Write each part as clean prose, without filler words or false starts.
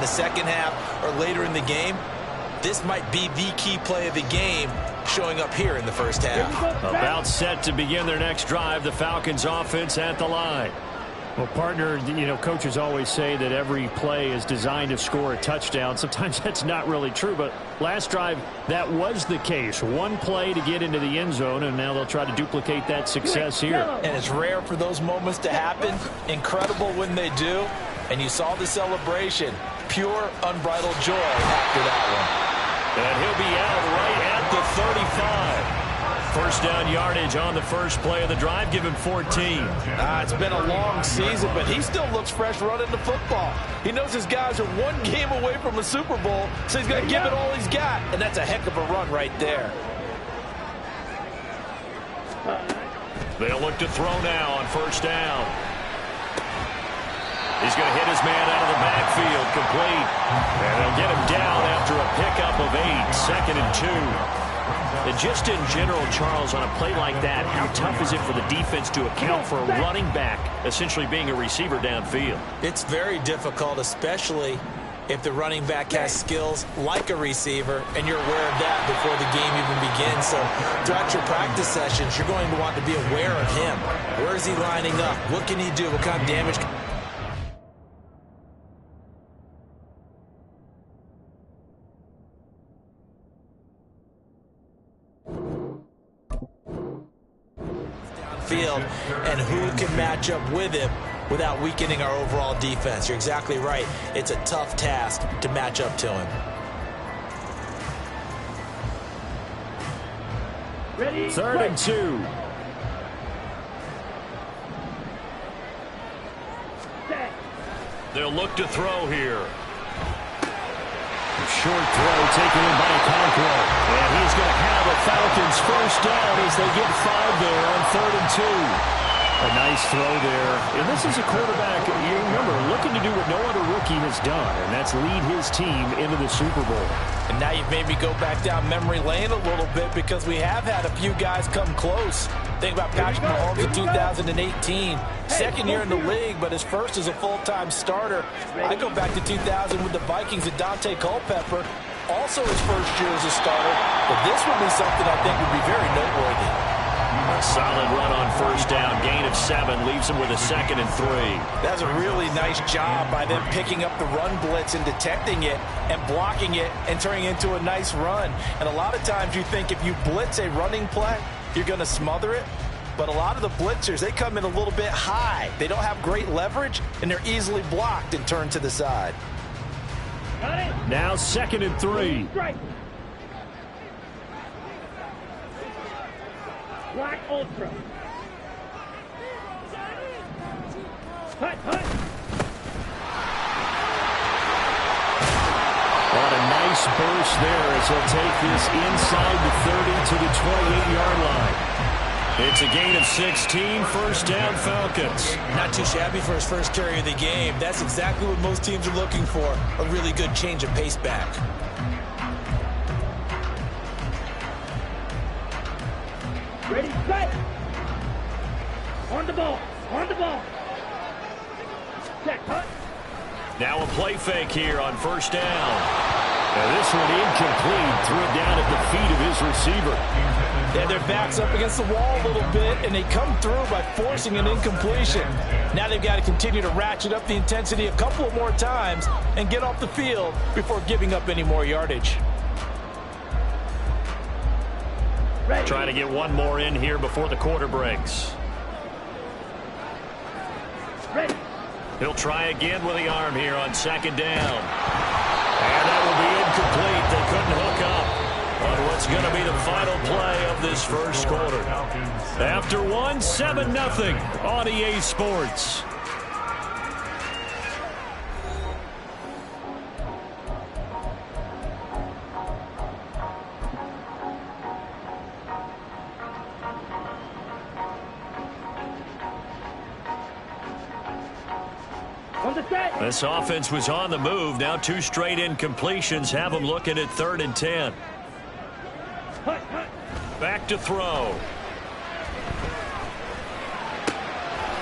the second half or later in the game, this might be the key play of the game showing up here in the first half. About set to begin their next drive, the Falcons offense at the line. Well, partner, you know, coaches always say that every play is designed to score a touchdown. Sometimes that's not really true, but last drive, that was the case. One play to get into the end zone, and now they'll try to duplicate that success here. And it's rare for those moments to happen. Incredible when they do. And you saw the celebration. Pure, unbridled joy after that one. And he'll be out right at the 35. First down yardage on the first play of the drive. Give him 14. It's been a long season, but he still looks fresh running the football. He knows his guys are one game away from a Super Bowl, so he's going to give it all he's got. And that's a heck of a run right there. They'll look to throw now on first down. He's going to hit his man out of the backfield, complete. And they'll get him down after a pickup of 8, second and 2. And just in general, Charles, on a play like that, how tough is it for the defense to account for a running back essentially being a receiver downfield? It's very difficult, especially if the running back has skills like a receiver, and you're aware of that before the game even begins. So throughout your practice sessions, you're going to want to be aware of him. Where is he lining up? What can he do? What kind of damage? Field, and who can match up with him without weakening our overall defense. You're exactly right. It's a tough task to match up to him. Ready, third and 2. They'll look to throw here. Short throw taken in by Conqueror. And he's going to have a Falcons first down as they get 5 there on third and 2. A nice throw there. And this is a quarterback, you remember, looking to do what no other rookie has done, and that's lead his team into the Super Bowl. And now you've made me go back down memory lane a little bit because we have had a few guys come close. Think about Patrick Mahomes in 2018. Second year in the league, but his first as a full-time starter. I go back to 2000 with the Vikings and Dante Culpepper. Also his first year as a starter. But this would be something I think would be very noteworthy. A solid run on first down. Gain of 7 leaves him with a second and 3. That's a really nice job by them picking up the run blitz and detecting it and blocking it and turning it into a nice run. And a lot of times you think if you blitz a running play, you're going to smother it. But a lot of the blitzers, they come in a little bit high. They don't have great leverage, and they're easily blocked and turned to the side. Now second and 3. Black Ultra. Hut, hut. What a nice burst there as he'll take this inside the 30 to the 28-yard line. It's a gain of 16, first down Falcons. Not too shabby for his first carry of the game. That's exactly what most teams are looking for, a really good change of pace back. Ready, set. On the ball. On the ball. Check, hut. Now a play fake here on first down. Now this one incomplete. Threw it down at the feet of his receiver. Yeah, their back's up against the wall a little bit, and they come through by forcing an incompletion. Now they've got to continue to ratchet up the intensity a couple of more times and get off the field before giving up any more yardage. Ready. Trying to get one more in here before the quarter breaks. Ready. He'll try again with the arm here on second down. And that will be incomplete. They couldn't hook up on what's going to be the final play of this first quarter. After one, 7-0 on EA Sports. This offense was on the move. Now 2 straight incompletions have them looking at 3rd and 10. Back to throw.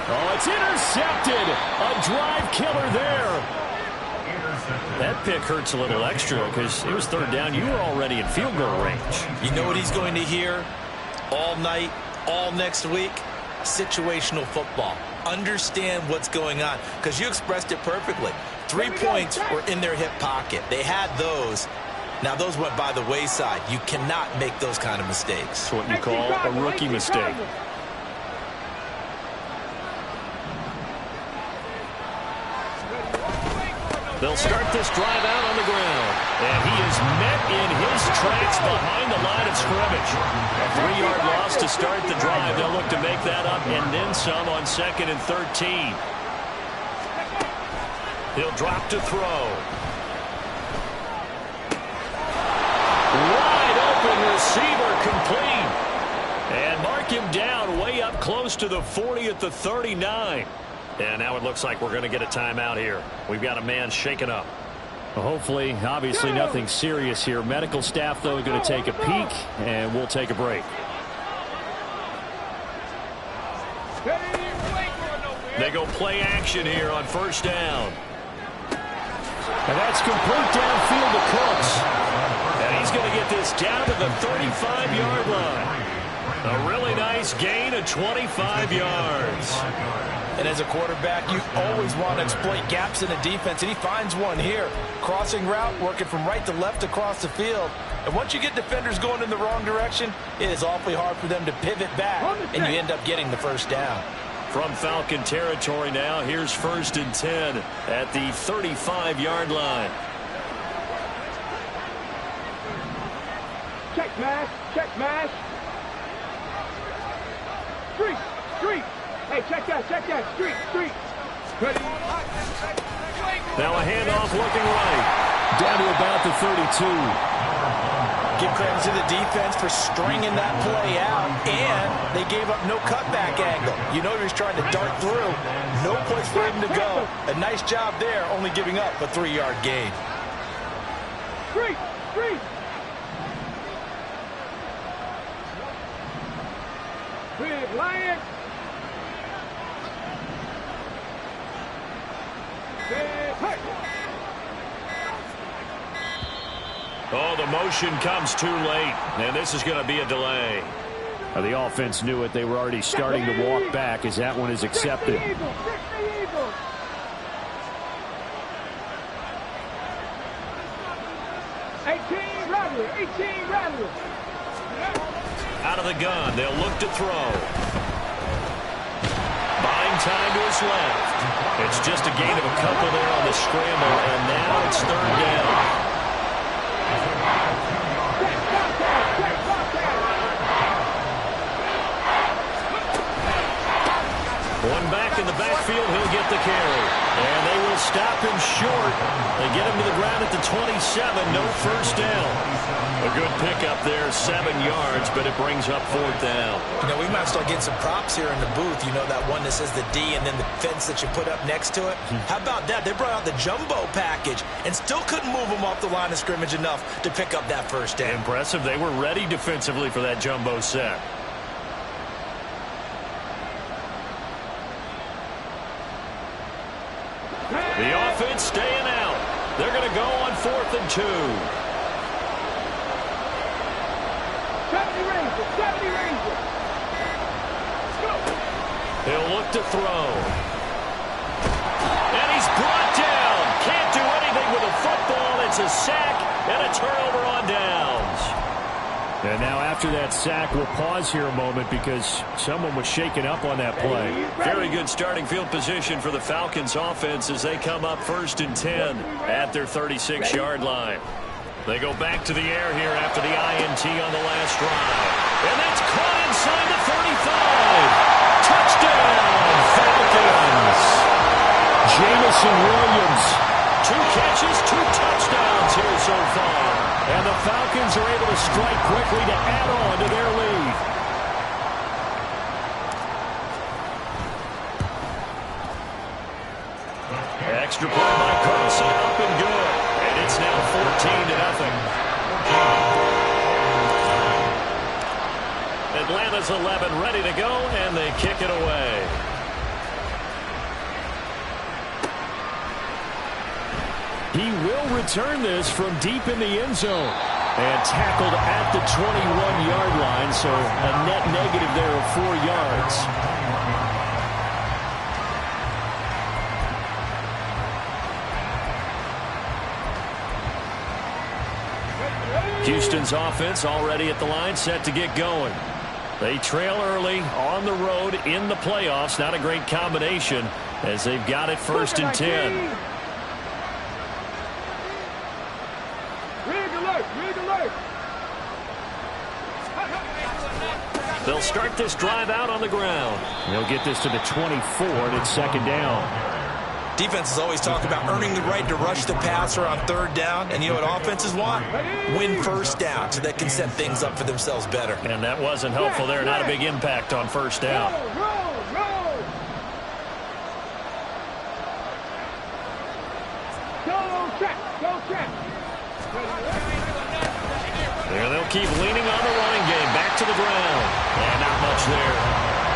Oh, it's intercepted. A drive killer there. That pick hurts a little extra because it was third down. You were already in field goal range. You know what he's going to hear all night, all next week? Situational football. Understand what's going on, because you expressed it perfectly. 3 points were in their hip pocket. They had those. Now, those went by the wayside. You cannot make those kind of mistakes. It's what you call a rookie mistake. They'll start this drive out on the ground. And he is met in his tracks behind the line of scrimmage. A 3-yard loss to start the drive. They'll look to make that up and then some on 2nd and 13. He'll drop to throw. Wide open receiver complete. And mark him down way up close to the 40 at the 39. And now it looks like we're going to get a timeout here. We've got a man shaken up. Well, hopefully, obviously nothing serious here. Medical staff, though, going to take a peek, and we'll take a break. They go play action here on first down. And that's complete downfield to Cooks. And he's going to get this down to the 35-yard line. A really nice gain of 25 yards. And as a quarterback, you always want to exploit gaps in the defense, and he finds one here. Crossing route, working from right to left across the field. And once you get defenders going in the wrong direction, it is awfully hard for them to pivot back, and you end up getting the first down. From Falcon territory now, here's 1st and 10 at the 35-yard line. Check mash, check mash. Street, street. Hey, check that, street, street. Ready? Now a handoff looking right. Down to about the 32. Give credit to the defense for stringing that play out, and they gave up no cutback angle. You know he's trying to dart through. No place for him to go. A nice job there, only giving up a 3-yard gain. Street, street. Big Lion. Oh, the motion comes too late, and this is going to be a delay. The offense knew it. They were already starting to walk back as that one is accepted. 18, Rattler. Out of the gun, they'll look to throw. Buying time to his left. It's just a gain of a couple there on the scramble, and now it's 3rd down. One back in the backfield, he'll get the carry. And they will stop him short. They get him to the ground at the 27, no first down. A good pickup there, 7 yards, but it brings up 4th down. You know, we might start getting some props here in the booth. You know, that one that says the D and then the fence that you put up next to it. How about that? They brought out the jumbo package and still couldn't move them off the line of scrimmage enough to pick up that first down. Impressive. They were ready defensively for that jumbo set. The offense staying out. They're going to go on 4th and 2. 70 Ranger. Go. He'll look to throw. And he's brought down. Can't do anything with a football. It's a sack and a turnover on downs. And now after that sack, we'll pause here a moment because someone was shaken up on that play. Very good starting field position for the Falcons offense as they come up 1st and 10 at their 36-yard line. They go back to the air here after the INT on the last drive. And that's caught inside the 35. Touchdown, Falcons. Jamison Williams. 2 catches, 2 touchdowns here so far. And the Falcons are able to strike quickly to add on to their lead. Extra play by Carlson, up and good. And it's now 14-0. Atlanta's 11 ready to go, and they kick it away. 1 He will return this from deep in the end zone. And tackled at the 21-yard line, so a net negative there of 4 yards. Houston's offense already at the line, set to get going. They trail early on the road in the playoffs. Not a great combination as they've got it 1st and 10. They'll start this drive out on the ground. They'll get this to the 24, and it's 2nd down. Defenses always talk about earning the right to rush the passer on 3rd down. And you know what offenses want? Win 1st down so they can set things up for themselves better. And that wasn't helpful there. Not a big impact on 1st down. There they'll keep leaning on the running game. Back to the ground. And not much there.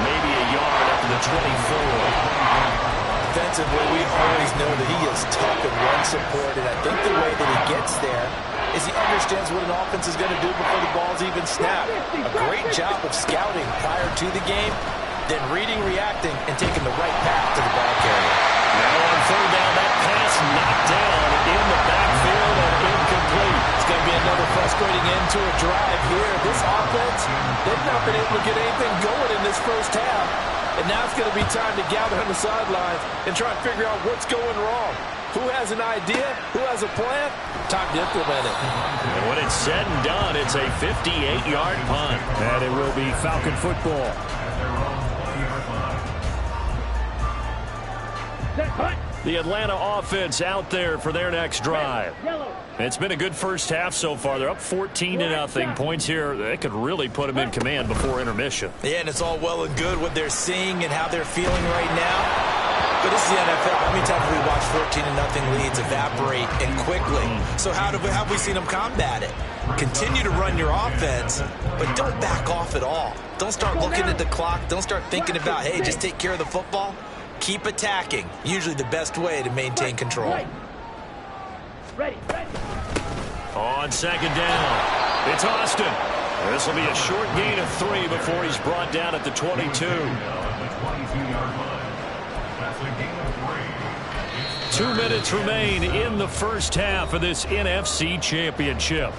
Maybe a yard up to the 24. Defensively, we always know that he is tough in run support, and I think the way that he gets there is he understands what an offense is going to do before the ball's even snapped. A great job of scouting prior to the game, then reading, reacting, and taking the right path to the ball carrier. Now on 3rd down, that pass knocked down in the backfield and incomplete. It's going to be another frustrating end to a drive here. This offense, they've not been able to get anything going in this 1st half. And now it's going to be time to gather on the sidelines and try and figure out what's going wrong. Who has an idea? Who has a plan? Time to implement it. And when it's said and done, it's a 58-yard punt. And it will be Falcon football. The Atlanta offense out there for their next drive. It's been a good 1st half so far. They're up 14-0. Points here, they could really put them in command before intermission. Yeah, and it's all well and good what they're seeing and how they're feeling right now. But this is the NFL. How many times have we watched 14-0 leads evaporate and quickly? So how have we seen them combat it? Continue to run your offense, but don't back off at all. Don't start looking at the clock. Don't start thinking about, hey, just take care of the football. Keep attacking. Usually the best way to maintain control. Ready. On 2nd down, it's Austin. This will be a short gain of 3 before he's brought down at the 22. 2 minutes remain in the 1st half of this NFC Championship.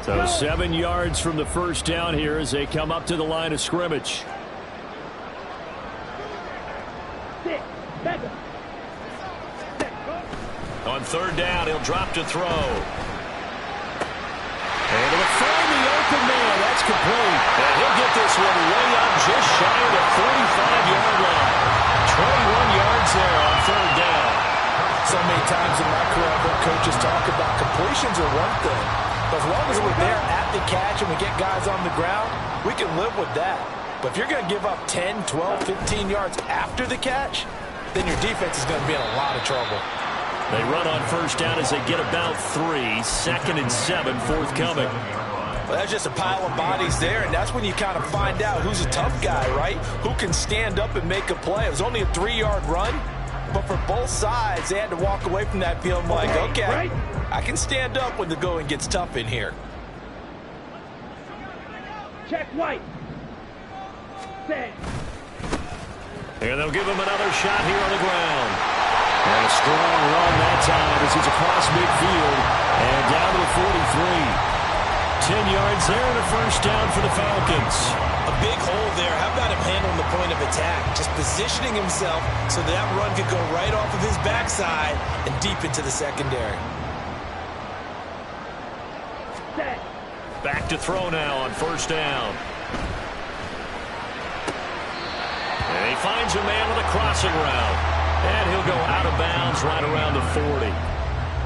So 7 yards from the 1st down here as they come up to the line of scrimmage. On 3rd down, he'll drop to throw. And he'll find the open man. That's complete. And he'll get this one way up just shy of the 45-yard line. 21 yards there on 3rd down. So many times in my career, I've heard coaches talk about completions are one thing. But as long as we're there at the catch and we get guys on the ground, we can live with that. But if you're going to give up 10, 12, 15 yards after the catch, then your defense is going to be in a lot of trouble. They run on 1st down as they get about 3. 2nd and 7 forthcoming. Well, that's just a pile of bodies there, and that's when you kind of find out who's a tough guy, right? Who can stand up and make a play. It was only a 3-yard run, but for both sides, they had to walk away from that feeling like, okay, I can stand up when the going gets tough in here. Check White. Set. And they'll give him another shot here on the ground. And a strong run that time as he's across midfield and down to the 43. 10 yards there and a 1st down for the Falcons. A big hole there. How about him handling the point of attack? Just positioning himself so that run could go right off of his backside and deep into the secondary. Back to throw now on 1st down. And he finds a man with a crossing route. And he'll go out of bounds right around the 40.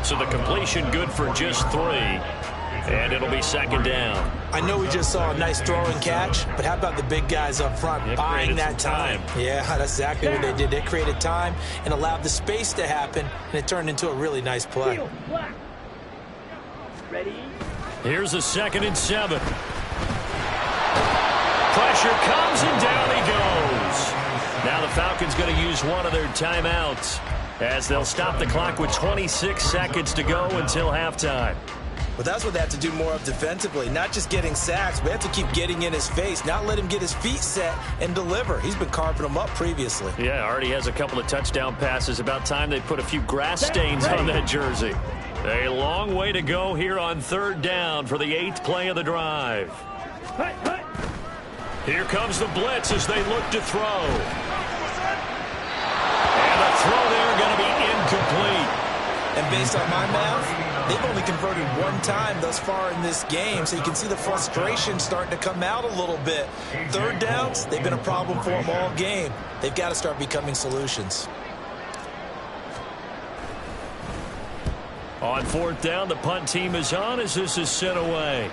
So the completion good for just 3. And it'll be 2nd down. I know we just saw a nice throw and catch, but how about the big guys up front buying that time? Yeah, that's exactly what they did. They created time and allowed the space to happen, and it turned into a really nice play. Ready? Here's a 2nd and 7. Pressure comes and down he goes. Now the Falcons going to use one of their timeouts as they'll stop the clock with 26 seconds to go until halftime. Well, that's what they have to do more of defensively, not just getting sacks, but have to keep getting in his face, not let him get his feet set and deliver. He's been carving them up previously. Yeah, already has a couple of touchdown passes. About time they put a few grass stains on that jersey. A long way to go here on third down for the 8th play of the drive. Here comes the blitz as they look to throw. And the throw there going to be incomplete. And based on my math, they've only converted one time thus far in this game, so you can see the frustration starting to come out a little bit. Third downs, they've been a problem for them all game. They've got to start becoming solutions. On fourth down, the punt team is on as this is sent away.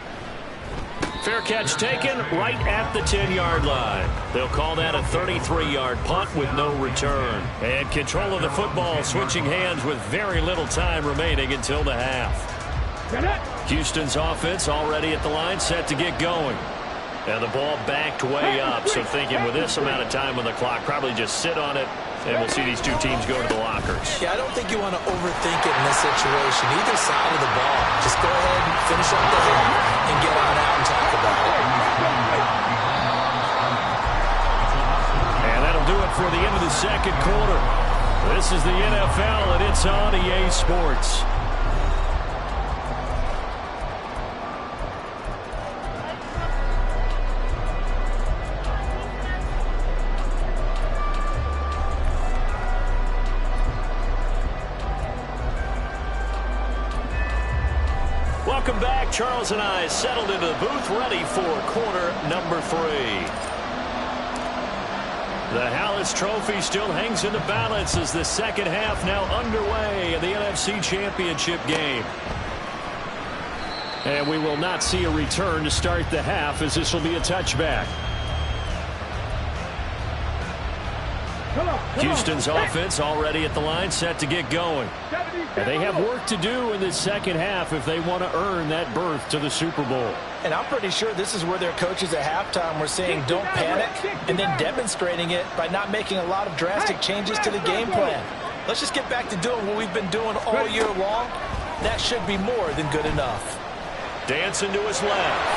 Fair catch taken right at the 10-yard line. They'll call that a 33-yard punt with no return. And control of the football switching hands with very little time remaining until the half. Houston's offense already at the line, set to get going. And the ball backed way up, so thinking with this amount of time on the clock, probably just sit on it, and we'll see these two teams go to the lockers. Yeah, I don't think you want to overthink it in this situation. Either side of the ball. Just go ahead and finish up the hit and get on out and talk about it. And that'll do it for the end of the second quarter. This is the NFL, and it's on EA Sports. Welcome back. Charles and I settled into the booth, ready for quarter number 3. The Hallis Trophy still hangs in the balance as the second half now underway in the NFC Championship game. And we will not see a return to start the half, as this will be a touchback. Houston's offense already at the line, set to get going. And they have work to do in this second half if they want to earn that berth to the Super Bowl. And I'm pretty sure this is where their coaches at halftime were saying don't panic, and then demonstrating it by not making a lot of drastic changes to the game plan. Let's just get back to doing what we've been doing all year long. That should be more than good enough. Dancing to his left.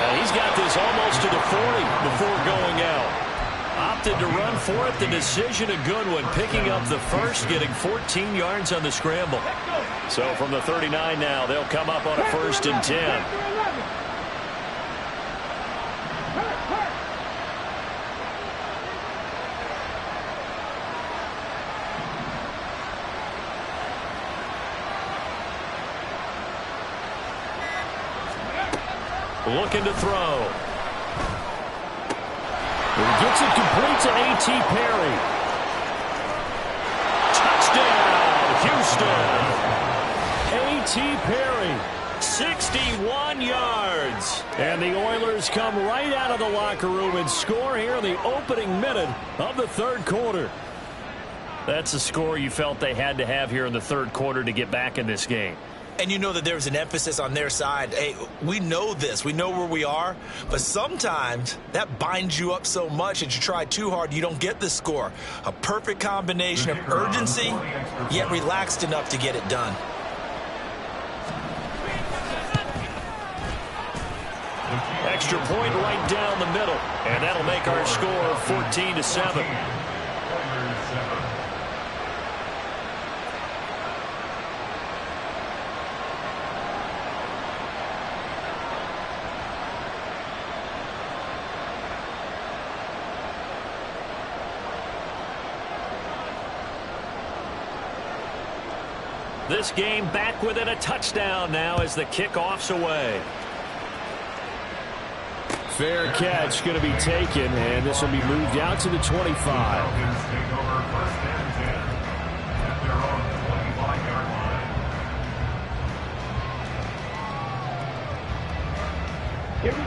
And he's got this almost to the 40 before going out. Opted to run for it. The decision a good one. Picking up the first, getting 14 yards on the scramble. So from the 39 now, they'll come up on a 1st and 10. Looking to throw. He gets it complete to A.T. Perry. Touchdown, Houston. A.T. Perry, 61 yards. And the Oilers come right out of the locker room and score here in the opening minute of the third quarter. That's a score you felt they had to have here in the third quarter to get back in this game. And you know that there's an emphasis on their side. Hey, we know this. We know where we are. But sometimes that binds you up so much that you try too hard, you don't get the score. A perfect combination of urgency, yet relaxed enough to get it done. Extra point right down the middle. And that'll make our score 14-7. This game back within a touchdown now as the kickoff's away. Fair catch going to be taken, and this will be moved out to the 25.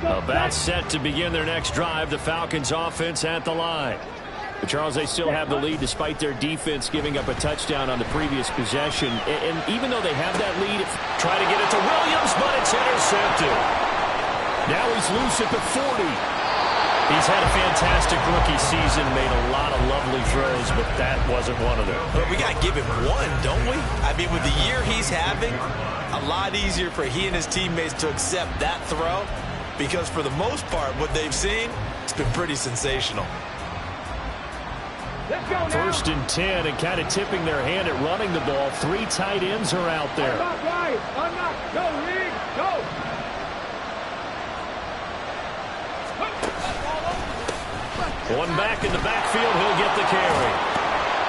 About set to begin their next drive. The Falcons offense at the line. But Charles, they still have the lead despite their defense giving up a touchdown on the previous possession. And even though they have that lead, try to get it to Williams, but it's intercepted. Now he's loose at the 40. He's had a fantastic rookie season, made a lot of lovely throws, but that wasn't one of them. But we got to give him one, don't we? I mean, with the year he's having, a lot easier for he and his teammates to accept that throw, because for the most part, what they've seen, it's been pretty sensational. Let's go now. 1st and 10, and kind of tipping their hand at running the ball. 3 tight ends are out there. Unlock, guys. Unlock. Go, Reed. Go. One back in the backfield, he'll get the carry.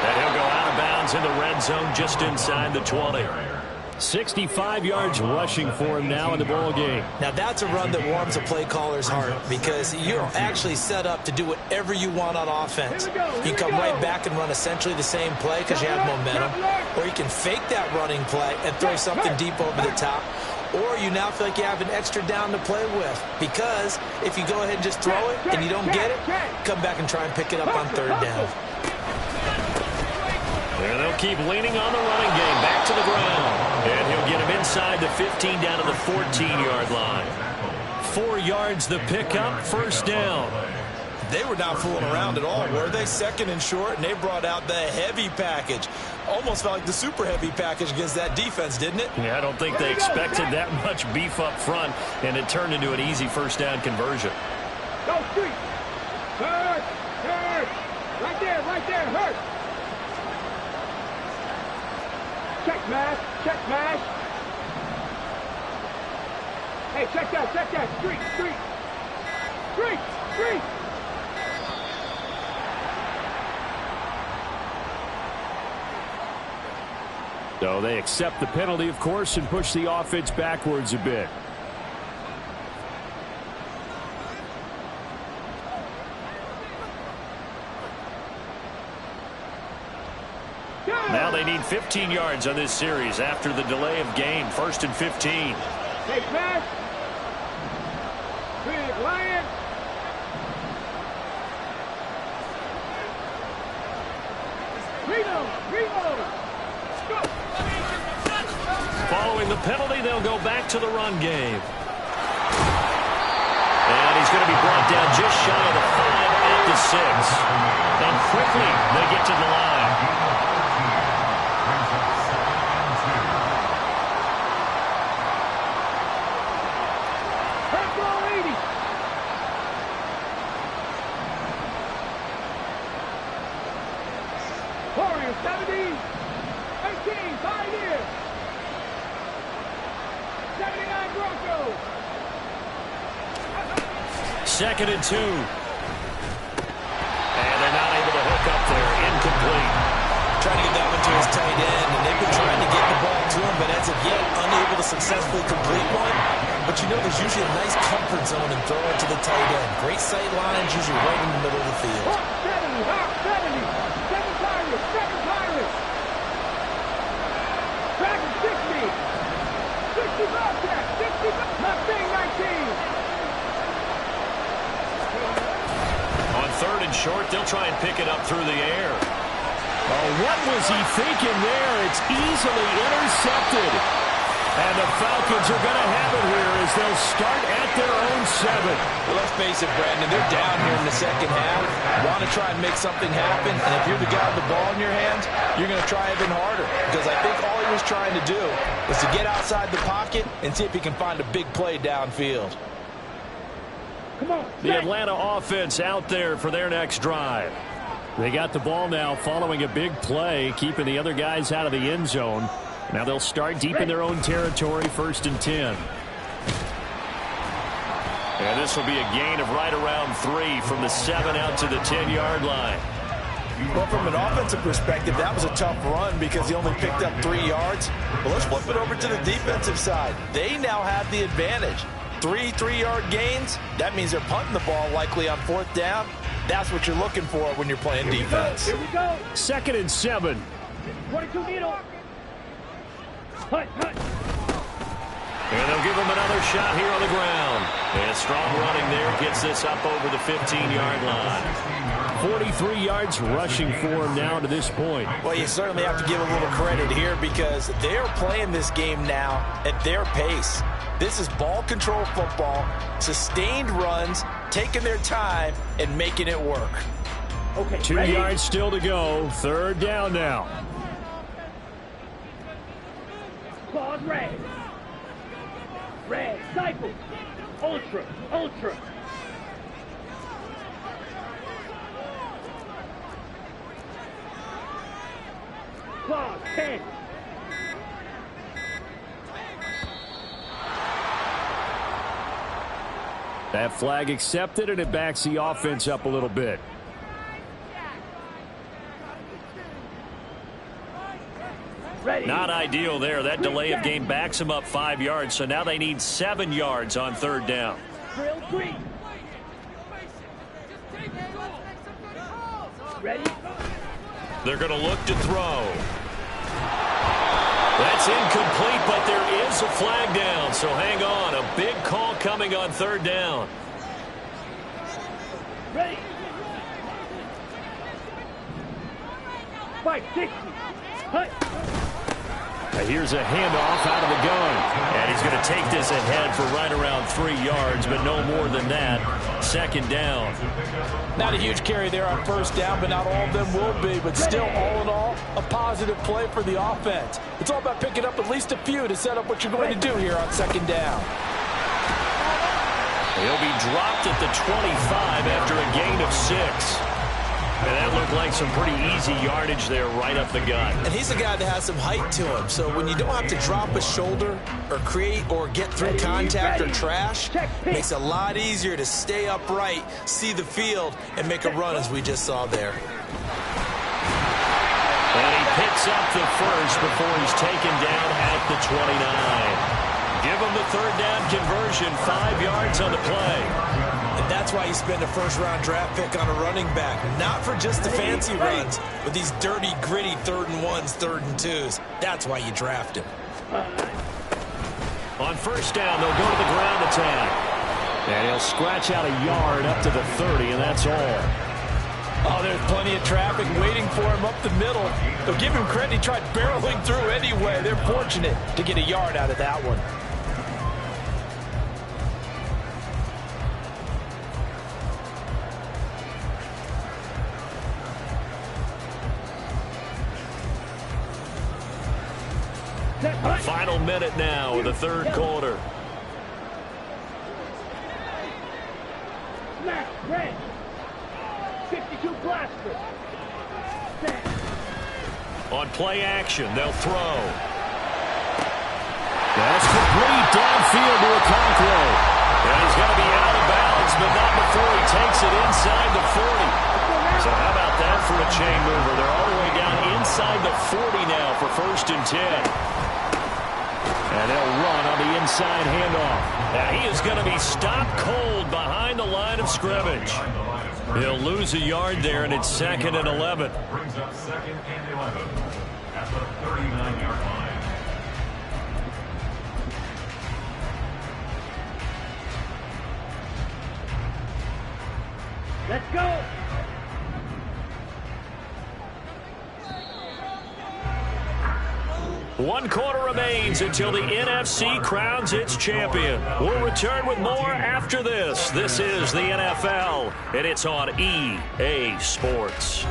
And he'll go out of bounds in the red zone just inside the 20. 65 yards rushing for him now in the ball game. Now that's a run that warms a play caller's heart, because you're actually set up to do whatever you want on offense. You can come right back and run essentially the same play because you have momentum, or you can fake that running play and throw something deep over the top, or you now feel like you have an extra down to play with, because if you go ahead and just throw it and you don't get it, come back and try and pick it up on 3rd down. And they'll keep leaning on the running game, back to the ground. And he'll get him inside the 15 down to the 14-yard line. 4 yards the pickup, 1st down. They were not fooling around at all, were they? 2nd and short, and they brought out the heavy package. Almost felt like the super heavy package against that defense, didn't it? Yeah, I don't think they expected that much beef up front, and it turned into an easy 1st down conversion. Go, Street. Hurt. Hurt. Right there, hurt. Check mash. Check mash. Hey, check that. Street. So they accept the penalty, of course, and push the offense backwards a bit. Now they need 15 yards on this series after the delay of game. 1st and 15. Hey, pass. Big Lion. Reload. Go. Following the penalty, they'll go back to the run game. And he's going to be brought down just shy of the 5 at the 6. And quickly, they get to the line. Warriors 70, 18, Pioneer, 79 Broncos. 2nd and 2. And they're not able to hook up there. Incomplete. Trying to get that one to his tight end, and they've been trying to get the ball to him, but as of yet, unable to successfully complete one. But you know, there's usually a nice comfort zone in throwing to the tight end. Great sight lines, usually right in the middle of the field. 70, 7 Pirates, 7 Pirates. Back at 60. 60 Bobcats, 60 Mustang 19. On 3rd and short, they'll try and pick it up through the air. Oh, what was he thinking there? It's easily intercepted. And the Falcons are going to have it here as they'll start at their own 7. Well, let's face it, Brandon, they're down here in the 2nd half. Want to try and make something happen, and if you're the guy with the ball in your hands, you're going to try even harder, because I think all he was trying to do was to get outside the pocket and see if he can find a big play downfield. Come on. The Atlanta offense out there for their next drive. They got the ball now following a big play, keeping the other guys out of the end zone. Now they'll start deep in their own territory, 1st and 10. And this will be a gain of right around 3 from the 7 out to the 10-yard line. Well, from an offensive perspective, that was a tough run because he only picked up 3 yards. Well, let's flip it over to the defensive side. They now have the advantage. 3 3-yard gains, that means they're punting the ball likely on 4th down. That's what you're looking for when you're playing defense. Here we go. 2nd and 7. 22 needle. Hut. And they'll give him another shot here on the ground. And strong running there gets this up over the 15-yard line. 43 yards rushing for him now to this point. Well, you certainly have to give a little credit here because they're playing this game now at their pace. This is ball control football, sustained runs, taking their time and making it work. Okay, 2 ready? yards still to go. Third down now. Claws red. Red, cycle. Ultra, ultra. Claws 10. That flag accepted, and it backs the offense up a little bit. Ready. Not ideal there. That delay of game backs them up 5 yards, so now they need 7 yards on third down. Drill 3. Ready? They're going to look to throw. That's incomplete, but there is a flag down, so hang on. A big call coming on third down. Ready. 560. Hut. Here's a handoff out of the gun. And he's going to take this ahead for right around 3 yards, but no more than that. Second down. Not a huge carry there on first down, but not all of them will be. But still, all in all, a positive play for the offense. It's all about picking up at least a few to set up what you're going to do here on second down. He'll be dropped at the 25 after a gain of 6. And that looked like some pretty easy yardage there right up the gut. And he's a guy that has some height to him. So when you don't have to drop a shoulder or create or get through contact or trash, makes it a lot easier to stay upright, see the field, and make a run as we just saw there. And he picks up the first before he's taken down at the 29. Give him the third down conversion, 5 yards on the play. And that's why you spend a first-round draft pick on a running back. Not for just the fancy runs, but these dirty, gritty 3rd and 1s, 3rd and 2s. That's why you draft him. On first down, they'll go to the ground attack. And he'll scratch out a yard up to the 30, and that's all. Oh, there's plenty of traffic waiting for him up the middle. But give him credit, he tried barreling through anyway. They're fortunate to get a yard out of that one. Final minute now of the third quarter. Smash, red. 52 blaster. On play action, they'll throw. That's complete downfield to Okonkwo. And he's going to be out of bounds, but not before he takes it inside the 40. So how about that for a chain mover? They're all the way down inside the 40 now for 1st and 10. And they'll run on the inside handoff. Now he is going to be stopped cold behind the line of scrimmage. He'll lose a yard there, and it's 2nd and 11. Brings up 2nd and 11 at the 39-yard line. Let's go. One quarter remains until the NFC crowns its champion. We'll return with more after this. This is the NFL, and it's on EA Sports.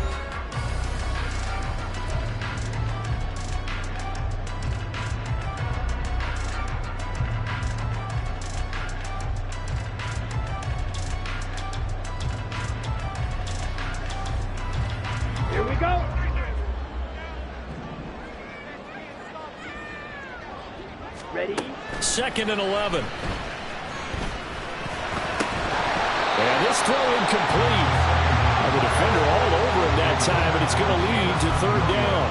Here we go. Ready? 2nd and 11. And this throw incomplete. The defender all over him that time, but it's going to lead to 3rd down.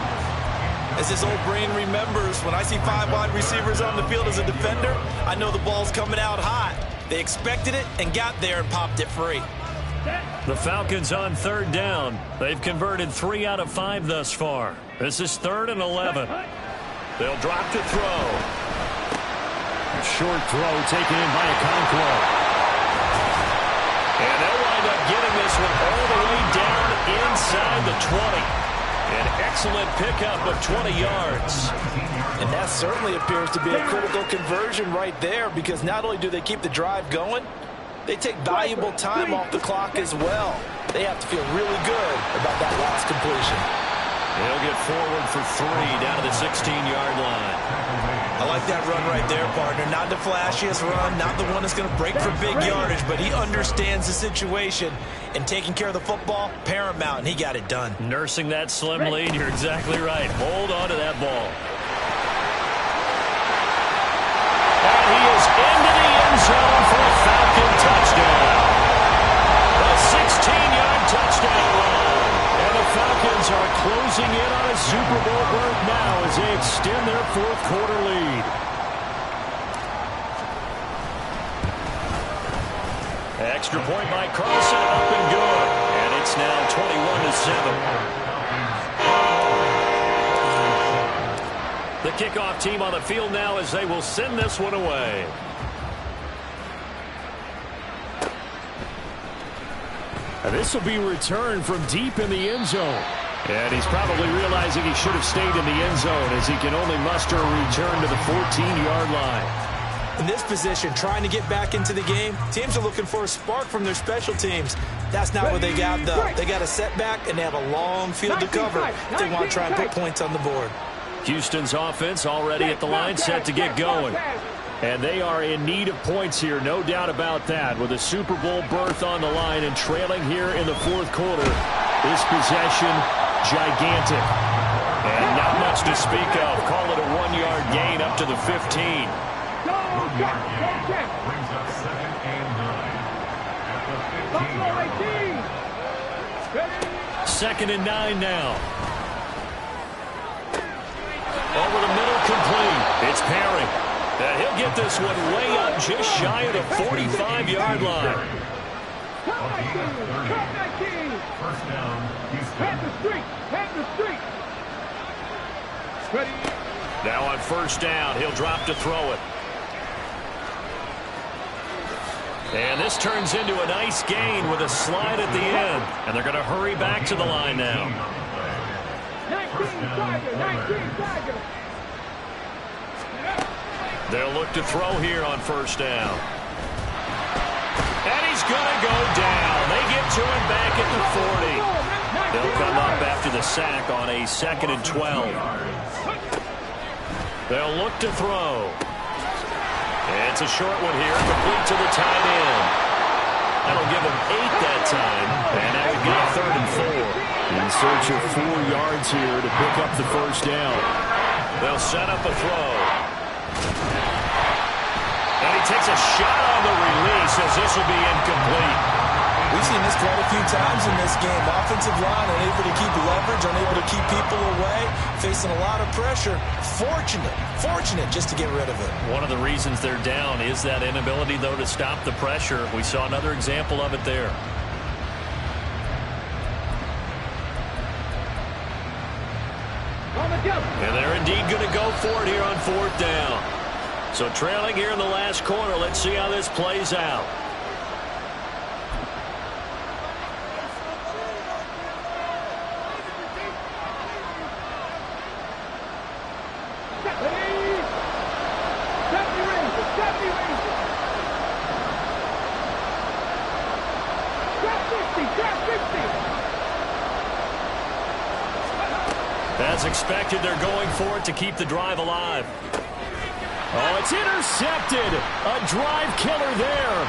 As his old brain remembers, when I see 5 wide receivers on the field as a defender, I know the ball's coming out hot. They expected it and got there and popped it free. The Falcons on 3rd down. They've converted 3 out of 5 thus far. This is 3rd and 11. They'll drop to throw. Short throw taken in by Okonkwo. And they'll wind up getting this one all the way down inside the 20. An excellent pickup of 20 yards. And that certainly appears to be a critical conversion right there, because not only do they keep the drive going, They take valuable time off the clock as well. They have to feel really good about that last completion. He'll get forward for 3 down to the 16-yard line. I like that run right there, partner. Not the flashiest run, not the one that's going to break for big yardage, but he understands the situation, and taking care of the football, paramount, and he got it done. Nursing that slim lead, you're exactly right. Hold on to that ball. And he is into the end zone for a Falcon touchdown. A 16-yard touchdown run. And the Falcons are closing in on a Super Bowl berth now as they extend their fourth-quarter lead. Extra point by Carlson, up and good. And it's now 21-7. The kickoff team on the field now as they will send this one away. And this will be returned from deep in the end zone. And he's probably realizing he should have stayed in the end zone as he can only muster a return to the 14-yard line. In this position, trying to get back into the game, teams are looking for a spark from their special teams. That's not what they got, though. They got a setback, and they have a long field to cover if they want to try and put points on the board. Houston's offense already at the line, set to get going. And they are in need of points here, no doubt about that. With a Super Bowl berth on the line and trailing here in the fourth quarter, this possession, gigantic. And not much to speak of. Call it a 1-yard gain up to the 15. Brings up 2nd and 9 at the 15. 2nd and 9 now. Over the middle, complete. It's Perry. And he'll get this one way up just shy of the 45-yard line. First down, Houston. Now on first down, he'll drop to throw it. And this turns into a nice gain with a slide at the end. And they're going to hurry back to the line now. 19 They'll look to throw here on first down. And he's going to go down. They get to him back at the 40. They'll come up after the sack on a 2nd and 12. They'll look to throw. It's a short one here, complete to the tight end. That'll give him 8 that time. And now we've got 3rd and 4. In search of 4 yards here to pick up the first down. They'll set up a throw. And he takes a shot on the release as this will be incomplete. We've seen this quite a few times in this game. Offensive line unable to keep leverage, unable to keep people away, facing a lot of pressure. Fortunate just to get rid of it. One of the reasons they're down is that inability, though, to stop the pressure. We saw another example of it there. And they're indeed going to go for it here on 4th down. So trailing here in the last quarter, let's see how this plays out. As expected, they're going for it to keep the drive alive. Oh, it's intercepted. A drive killer there.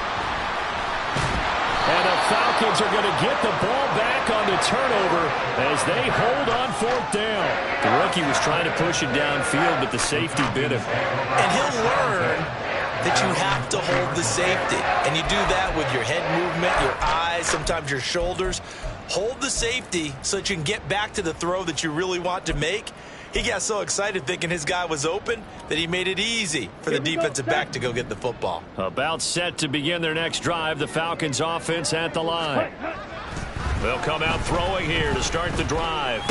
And the Falcons are going to get the ball back on the turnover as they hold on 4th down. The rookie was trying to push it downfield, but the safety bit him. And he'll learn that you have to hold the safety. And you do that with your head movement, your eyes, sometimes your shoulders. Hold the safety so that you can get back to the throw that you really want to make. He got so excited thinking his guy was open that he made it easy for the defensive back to go get the football. About set to begin their next drive, the Falcons offense at the line. They'll come out throwing here to start the drive.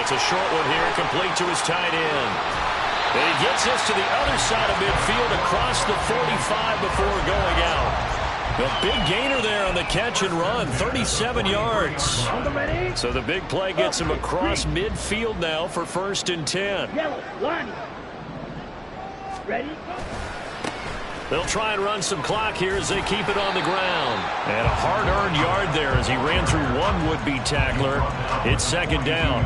It's a short one here, complete to his tight end. And he gets this to the other side of midfield across the 45 before going out. The big gainer there on the catch and run, 37 yards. So the big play gets him across midfield now for 1st and 10. Yellow, line. Ready? They'll try and run some clock here as they keep it on the ground. And a hard-earned yard there as he ran through one would-be tackler. It's second down.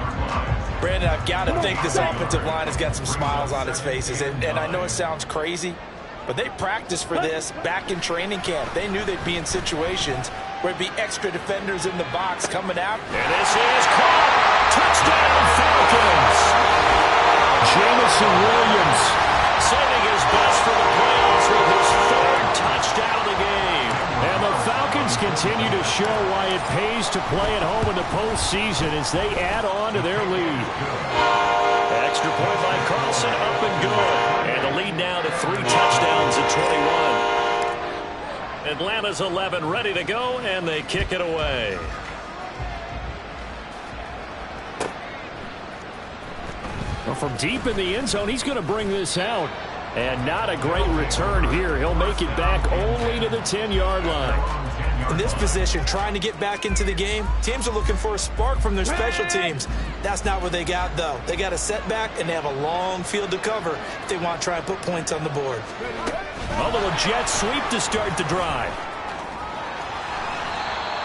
Brandon, I've got to think this offensive line has got some smiles on its faces. And I know it sounds crazy, but they practiced for this back in training camp. They knew they'd be in situations where it'd be extra defenders in the box coming out. And this is caught. Touchdown, Falcons. Jamison Williams saving his best for the playoffs with his third touchdown of the game. And the Falcons continue to show why it pays to play at home in the postseason as they add on to their lead. Extra point by Carlson, up and good. And the lead now to 3 touchdowns at 21. Atlanta's 11 ready to go, and they kick it away. Well, from deep in the end zone, he's going to bring this out. And not a great return here. He'll make it back only to the 10-yard line. In this position, trying to get back into the game, teams are looking for a spark from their special teams. That's not what they got, though. They got a setback, and they have a long field to cover if they want to try and put points on the board. A little jet sweep to start the drive.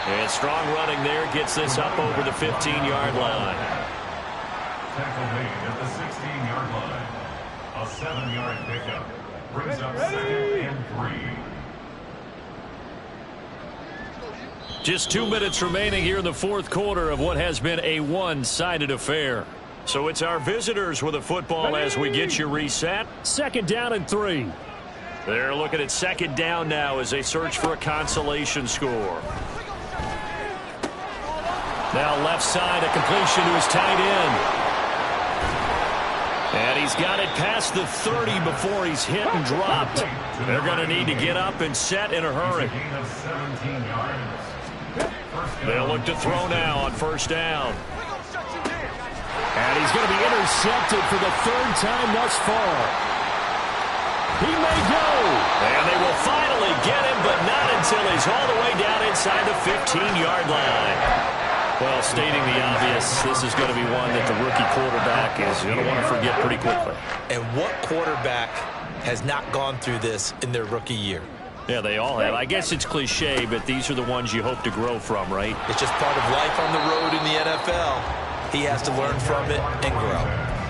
And strong running there gets this up over the 15-yard line. Tackle made at the 16-yard line. A 7-yard pickup brings up 2nd and 3. Just 2 minutes remaining here in the fourth quarter of what has been a one-sided affair. So it's our visitors with the football as we get you reset. 2nd down and 3. They're looking at 2nd down now as they search for a consolation score. Now left side, a completion to his tight end. And he's got it past the 30 before he's hit and dropped. They're going to need to get up and set in a hurry. They'll look to throw now on 1st down. And he's going to be intercepted for the 3rd time thus far. He may go. And they will finally get him, but not until he's all the way down inside the 15-yard line. Well, stating the obvious, this is going to be one that the rookie quarterback is going to want to forget pretty quickly. And what quarterback has not gone through this in their rookie year? Yeah, they all have. I guess it's cliche, but these are the ones you hope to grow from, right? It's just part of life on the road in the NFL. He has to learn from it and grow.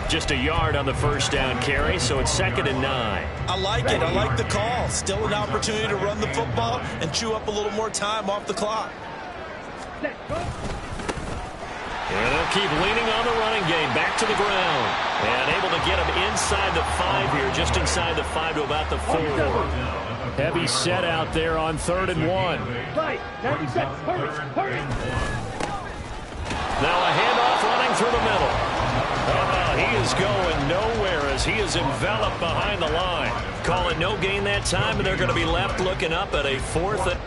Just a yard on the 1st down carry, so it's 2nd and 9. I like it. I like the call. Still an opportunity to run the football and chew up a little more time off the clock. And they'll keep leaning on the running game. Back to the ground. And able to get him inside the 5 here. Just inside the 5 to about the 4. Heavy set out there on 3rd and 1. Now a handoff running through the middle. He is going nowhere as he is enveloped behind the line. Call it no gain that time, and they're going to be left looking up at a 4th and